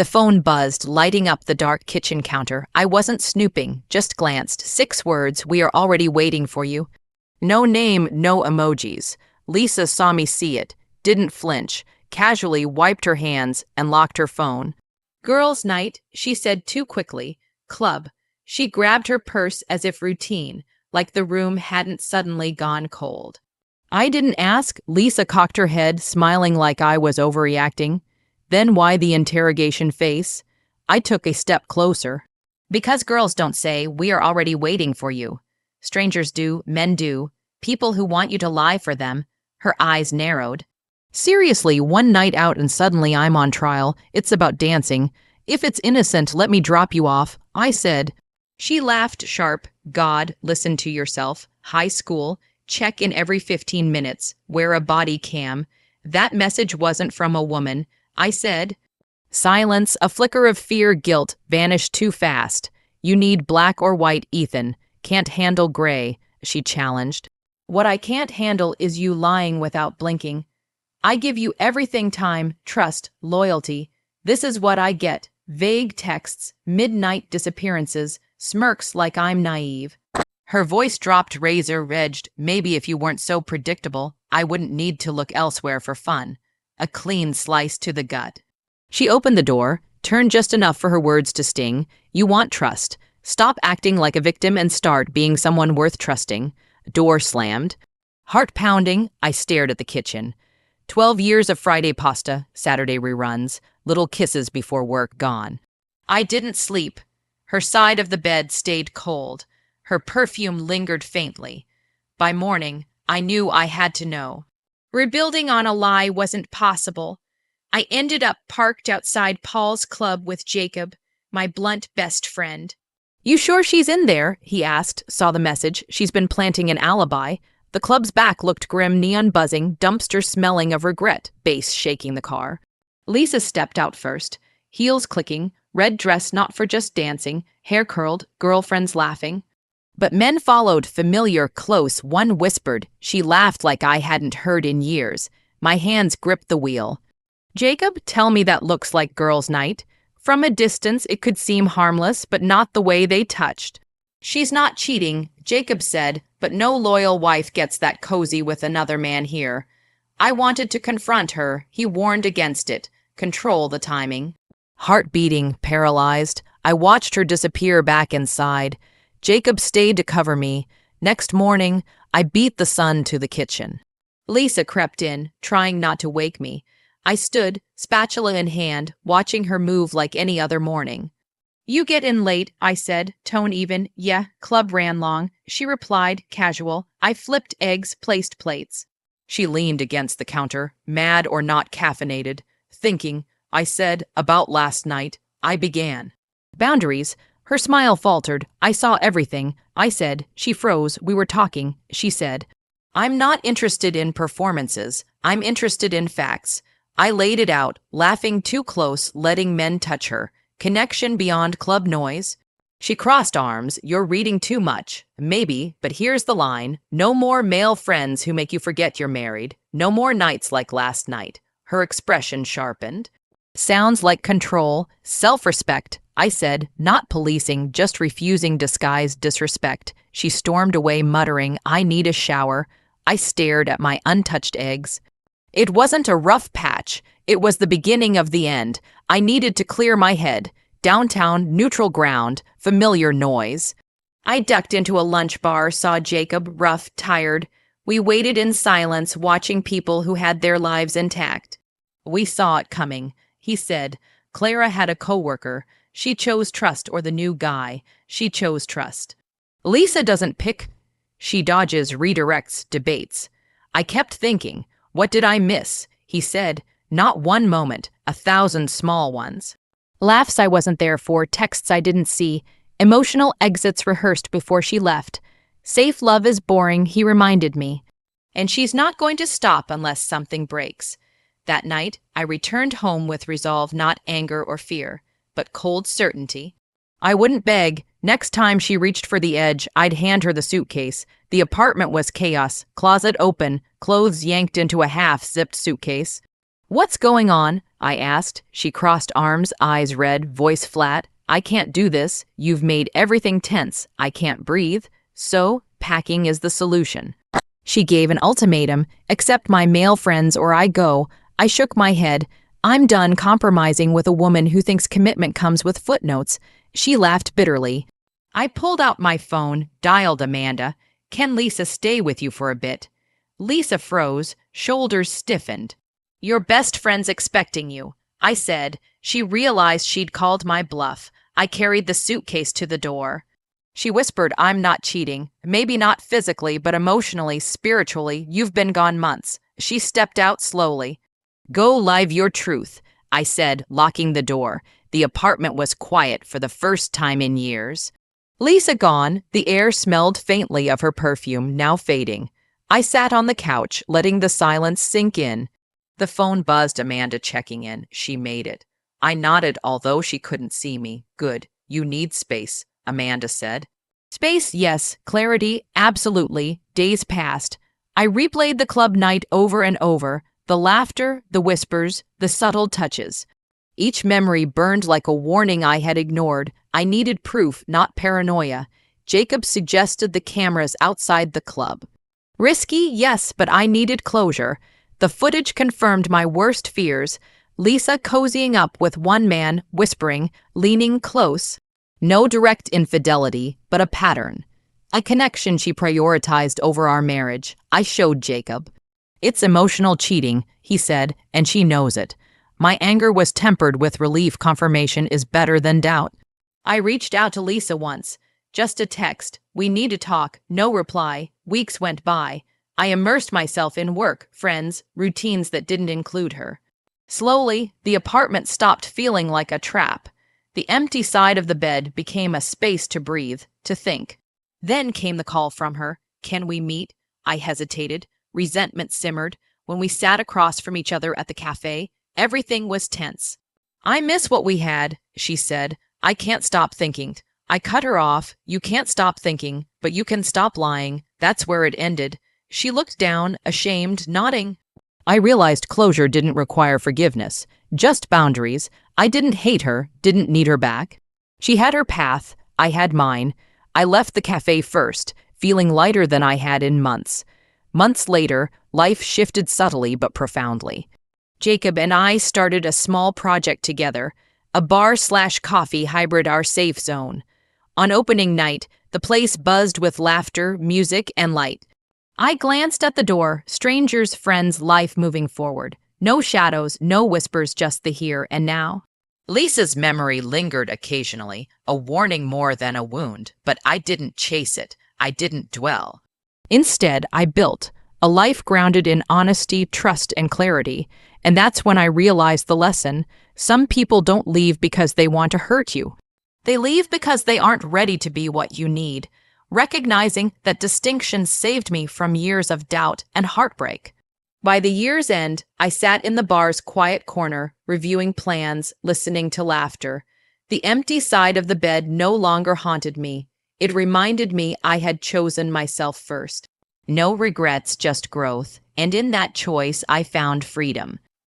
The phone buzzed, lighting up the dark kitchen counter. I wasn't snooping, just glanced. 6 words, "We are already waiting for you." No name, no emojis. Lisa saw me see it, didn't flinch, casually wiped her hands and locked her phone. "Girls' night," she said too quickly. "Club." She grabbed her purse as if routine, like the room hadn't suddenly gone cold. "I didn't ask." Lisa cocked her head, smiling like I was overreacting. Then why the interrogation face? I took a step closer. "Because girls don't say, 'We are already waiting for you.' Strangers do, men do, people who want you to lie for them." Her eyes narrowed. "Seriously, one night out and suddenly I'm on trial. It's about dancing. If it's innocent, let me drop you off," I said. She laughed sharp. "God, listen to yourself. High school, check in every 15 minutes, wear a body cam." That message wasn't from a woman, I said. Silence, a flicker of fear, guilt, vanished too fast. "You need black or white, Ethan. Can't handle gray," she challenged. "What I can't handle is you lying without blinking. I give you everything: time, trust, loyalty. This is what I get: vague texts, midnight disappearances, smirks like I'm naive." Her voice dropped, razor-edged. "Maybe if you weren't so predictable, I wouldn't need to look elsewhere for fun." A clean slice to the gut. She opened the door, turned just enough for her words to sting. "You want trust. Stop acting like a victim and start being someone worth trusting." Door slammed. Heart pounding, I stared at the kitchen. 12 years of Friday pasta, Saturday reruns, little kisses before work gone. I didn't sleep. Her side of the bed stayed cold. Her perfume lingered faintly. By morning, I knew I had to know. Rebuilding on a lie wasn't possible. I ended up parked outside Paul's club with Jacob, my blunt best friend. "You sure she's in there?" he asked, saw the message. "She's been planting an alibi." The club's back looked grim, neon buzzing, dumpster smelling of regret, bass shaking the car. Lisa stepped out first, heels clicking, red dress not for just dancing, hair curled, girlfriends laughing. But men followed, familiar, close. One whispered. She laughed like I hadn't heard in years. My hands gripped the wheel. "Jacob, tell me that looks like girls' night." From a distance, it could seem harmless, but not the way they touched. "She's not cheating," Jacob said, "but no loyal wife gets that cozy with another man here." I wanted to confront her. He warned against it. Control the timing. Heart beating, paralyzed, I watched her disappear back inside. Jacob stayed to cover me. Next morning, I beat the sun to the kitchen. Lisa crept in, trying not to wake me. I stood, spatula in hand, watching her move like any other morning. "You get in late," I said, tone even. "Yeah, club ran long," she replied, casual. I flipped eggs, placed plates. She leaned against the counter, mad or not caffeinated. "Thinking," I said, "about last night." I began. "Boundaries." Her smile faltered. "I saw everything." I said. She froze. We were talking. She said, "I'm not interested in performances. I'm interested in facts." I laid it out, laughing too close, letting men touch her. Connection beyond club noise. She crossed arms. "You're reading too much." "Maybe, but here's the line. No more male friends who make you forget you're married. No more nights like last night." Her expression sharpened. "Sounds like control, self-respect," I said, "not policing, just refusing disguised disrespect." She stormed away, muttering, "I need a shower." I stared at my untouched eggs. It wasn't a rough patch. It was the beginning of the end. I needed to clear my head. Downtown, neutral ground, familiar noise. I ducked into a lunch bar, saw Jacob, rough, tired. We waited in silence, watching people who had their lives intact. "We saw it coming," he said. "Clara had a coworker. She chose trust or the new guy. She chose trust." "Lisa doesn't pick." She dodges, redirects, debates. I kept thinking, what did I miss? He said, "Not one moment, 1,000 small ones." Laughs I wasn't there for, texts I didn't see, emotional exits rehearsed before she left. "Safe love is boring," he reminded me. And she's not going to stop unless something breaks. That night, I returned home with resolve, not anger or fear, but cold certainty. I wouldn't beg. Next time she reached for the edge, I'd hand her the suitcase. The apartment was chaos, closet open, clothes yanked into a half-zipped suitcase. What's going on? I asked. She crossed arms, eyes red, voice flat. I can't do this. You've made everything tense. I can't breathe. So, packing is the solution. She gave an ultimatum: accept my male friends or I go. I shook my head. I'm done compromising with a woman who thinks commitment comes with footnotes. She laughed bitterly. I pulled out my phone, dialed Amanda. Can Lisa stay with you for a bit? Lisa froze, shoulders stiffened. Your best friend's expecting you, I said. She realized she'd called my bluff. I carried the suitcase to the door. She whispered, I'm not cheating. Maybe not physically, but emotionally, spiritually, you've been gone months. She stepped out slowly. Go live your truth, I said, locking the door. The apartment was quiet for the first time in years. Lisa gone, the air smelled faintly of her perfume, now fading. I sat on the couch, letting the silence sink in. The phone buzzed, Amanda checking in. She made it. I nodded, although she couldn't see me. Good. You need space, Amanda said. Space, yes. Clarity, absolutely. Days passed. I replayed the club night over and over. The laughter, the whispers, the subtle touches. Each memory burned like a warning I had ignored. I needed proof, not paranoia. Jacob suggested the cameras outside the club. Risky, yes, but I needed closure. The footage confirmed my worst fears. Lisa cozying up with one man, whispering, leaning close. No direct infidelity, but a pattern. A connection she prioritized over our marriage. I showed Jacob. It's emotional cheating, he said, and she knows it. My anger was tempered with relief. Confirmation is better than doubt. I reached out to Lisa once. Just a text. We need to talk. No reply. Weeks went by. I immersed myself in work, friends, routines that didn't include her. Slowly, the apartment stopped feeling like a trap. The empty side of the bed became a space to breathe, to think. Then came the call from her. Can we meet? I hesitated. Resentment simmered. When we sat across from each other at the cafe, everything was tense. I miss what we had, she said. I can't stop thinking. I cut her off. You can't stop thinking, but you can stop lying. That's where it ended. She looked down, ashamed, nodding. I realized closure didn't require forgiveness, just boundaries. I didn't hate her, didn't need her back. She had her path, I had mine. I left the cafe first, feeling lighter than I had in months. Months later, life shifted subtly but profoundly. Jacob and I started a small project together, a bar/coffee hybrid, our safe zone. On opening night, the place buzzed with laughter, music, and light. I glanced at the door, strangers, friends, life moving forward. No shadows, no whispers, just the here and now. Lisa's memory lingered occasionally, a warning more than a wound, but I didn't chase it. I didn't dwell. Instead, I built a life grounded in honesty, trust, and clarity. And that's when I realized the lesson. Some people don't leave because they want to hurt you. They leave because they aren't ready to be what you need. Recognizing that distinction saved me from years of doubt and heartbreak. By the year's end, I sat in the bar's quiet corner, reviewing plans, listening to laughter. The empty side of the bed no longer haunted me. It reminded me I had chosen myself first. No regrets, just growth, and in that choice I found freedom.